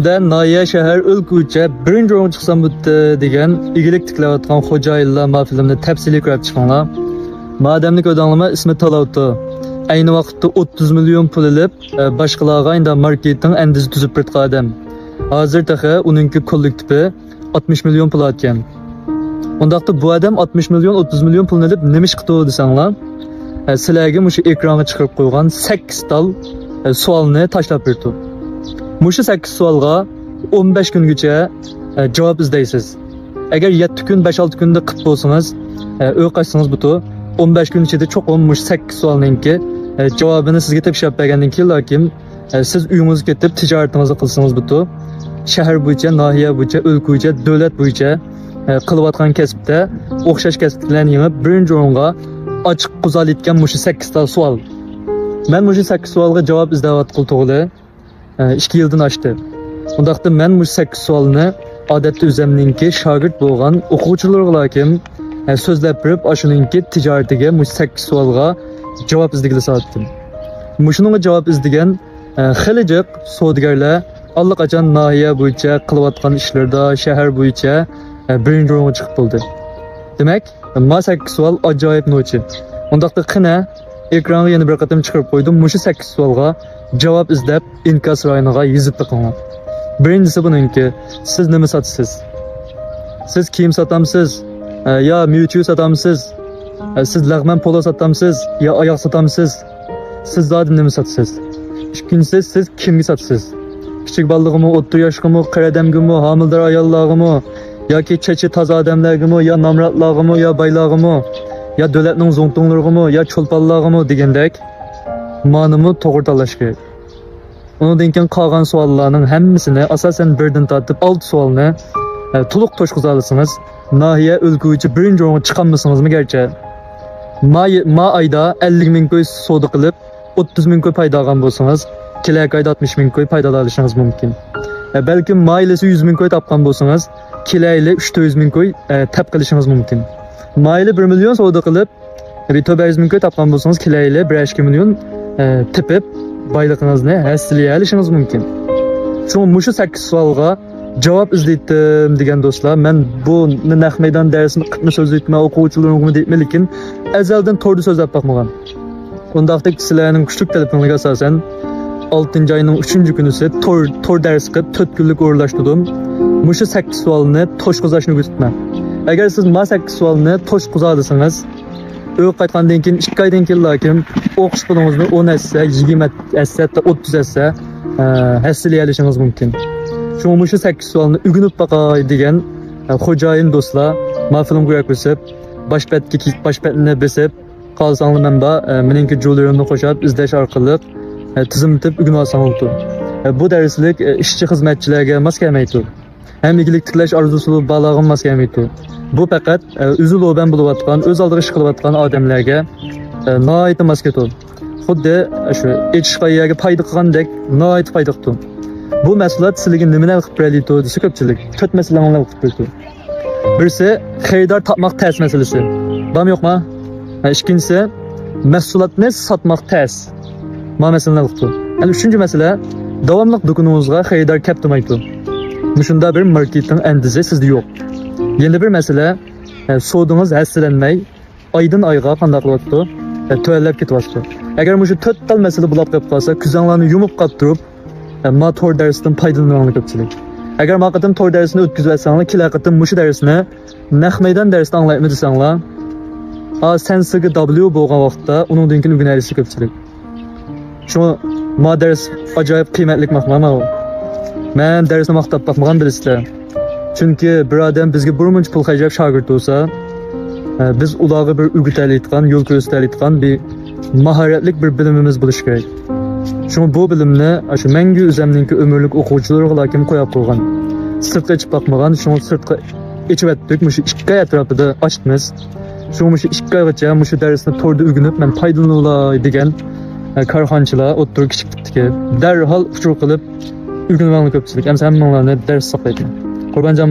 Da Nahiye şehir ülküce birinci oyun çıksam bitti degen igilik tiklayotgan xo'jayinlar ma filmni tafsiliy ko'rib chiqinglar. Mademlik ödənlama ismi Talavtu. Aynı vaqtda 30 milyon pul ilib, boshqalarga inda marketing endizi tuzib birtgan odam. Hozir taxa uningki kollektivi 60 milyon pul atgan. Undaqda bu odam 60 milyon 30 milyon pulni ilib nima ish qildi desanglar, sizlarga mushu ekranga chiqarib qo'ygan 8 tal savolni tashlab berdi. Mushu 8 savolga 15 kungacha javob izlaysiz. Agar 7 kun 5-6 kunda qilib bo'lsangiz, o'qasangiz butu 15 kun ichida cho'qim mush 8 savolninki javobini sizga tekshirib bergandan keyin lekin siz uyingizga ketib tijoratingizni qilsangiz butu shahar bo'yicha, nahiya bo'yicha, o'lka bo'yicha, davlat bo'yicha qilayotgan kasbda o'xshash kasblarni yengib birinchi o'ringa ochiq qo'zg'alayotgan mush 8 ta savol. Men mush 8 savolga javob izlayotgan to'g'ri 2 yildan oshdi. Undaqda men mush 8 savolni odatda o'zimninki shogird bo'lgan o'quvchilarga kim so'zlab berib, ashuningki tijoratiga mush 8 savolga javob izlagili soatdim. Mushuningga javob izlagan xilijiq savdogarlar allaqachon nahiya bo'yicha qilayotgan ishlarda shahar bo'yicha birinchi o'ringa chiqib bo'ldi. Demak, ma 8 savol ajoyib nochi. Undaqda qina ekranga yana bir qatam chiqarib qo'ydim. Mush 8 savolga javob izlab inkas rayoniga yozib qo'yinglar. Birinchisi buningki, siz nima sotasiz? Siz kiyim sotamsiz? Ya mevcut satamsiz, siz lag'man polo satamsiz, ya oyoq satamsiz, siz zaten nima satasiz? İkincisi siz kimga satasiz? Kichik bolaligimi, o'rta yoshgimi, qaradamgimi, homildor ayollargimi, yoki chechi toza odamlargimi, ya nomratlargimi, ya boylargimi, ya davlatning zo'ngtonlargimi, ya cho'lponlargimi degandek ma'noni to'g'ri tanlash kerak. Undan keyin qolgan savollarning hammasini asosan birdan tortib 6 savolni to'liq to'shqiza olsangiz, nahiya o'lka bo'yicha birinchi o'ringa chiqolmasangizmi garchi ma oyda 50 ming ko'y savdo qilib 30 ming ko'y paydo olgan bo'lsangiz, kelak oyda 60 ming ko'y paydo olishingiz mumkin. Balki maylisi 100 ming ko'y topgan bo'lsangiz, kelayli 300 ming ko'y tap qilishingiz mumkin. Mayli 1 million savdo qilib 400 ming ko'y topgan bo'lsangiz, kelayli 1,2 million tepib boyligingizni hasilay olishingiz mumkin. Shu mushu 8 savolga javob izlaydim degan do'stlar, men bu naq maydon darsini qitma so'zlayman, o'quvchilarimga deyman, lekin azaldan to'g'ri so'zlab boqmagan. Undaqda sizlarning kuchli telefonlarga asosan 6-oyning 3-kunisi to'g'ri dars qilib 4 kunlik o'rlashtirdim. Mushu 8 savolni to'shqizashni o'rgatman. Agar siz ma 8 savolni to'shqizalasangiz, o'q qaytgandan keyin 2 oydan keyin lekin o'qish pulingizni 10 assa, 20 assa, 30 assa hasilay olishingiz mumkin. Mushu 8 savolni o'rganib boqay degan xo'jayin do'stlar, ma film ko'rib ko'rsib, boshpatni besib, qolsanglar menba meningki jo'larimni qo'shib izlash orqali tizimlab o'rganib olsangiz bu darslik ishchi xizmatchilarga mos kelmaydi. Ham igilik tiklash orzusi balog'im mos kelmaydi. Bu faqat o'zi lo'ban bo'layotgan, o'z oldiga ish qilayotgan odamlarga noyat mos keladi. Xuddi shu echishqayaga foyda qilgandek noyat foyda qiladi. Bu mahsulot sizlarga nimalar qilib beradi desa ko'pchilik 4 masalalarni qilib beradi. Birisi xaridor topmoq tez masalasi. Bormi yo'qmi? Ikkinchisi mahsulotni sotmoq tez. Ma masalalar qilib. Ana uchinchi masala davomli do'koningizga xaridor kelmaydi. Shunda bir marketing andizi sizda yo'q. Yana bir masala savdingiz hassalanmay oydan oyga qanday qilyapti? To'lab ketyapti. Agar mushu 4 tal masala bo'lib qolib qolsa, ko'zinglarni yumib qolib turib ma to'g'ri darsdan foydalangan ko'pchilik. Agar ma qatim to'g'ri darsni o'tkazib olsanglar, kelar qatim mushu darsni naq maydon darsda anglaymi desanglar, sensiga W bo'lgan vaqtda uningdan keyin o'rganasiz ko'pchilik. Shu ma dars ajoyib qiymatli maqmama. Men darsni maqtab boqmagan bilasizlar. Chunki bir odam bizga bir muncha pul xarjlab shogird bo'lsa, biz ularga bir o'rgatayotgan, yo'l ko'rsatayotgan bir mahoratlik bir bilimimiz bo'lishi kerak. Shu bu bilimni shu mangu o'zimninki umrlik o'quvchilarga lekin qo'yib qo'ygan. Sirtqa chiqib boqmagan, shu sirtqa ichib etdik, mushu 2 oy atrofida ochmiz. Shu mushu 2 oygacha mushu darsni to'g'ri o'rganib, men foydalanolay degan korxonchilar o'ttir kichikdiki, darhol uchur qilib o'rgangan ko'pchilik. Hamma hammalarni dars saqlaydi. Qurbonjon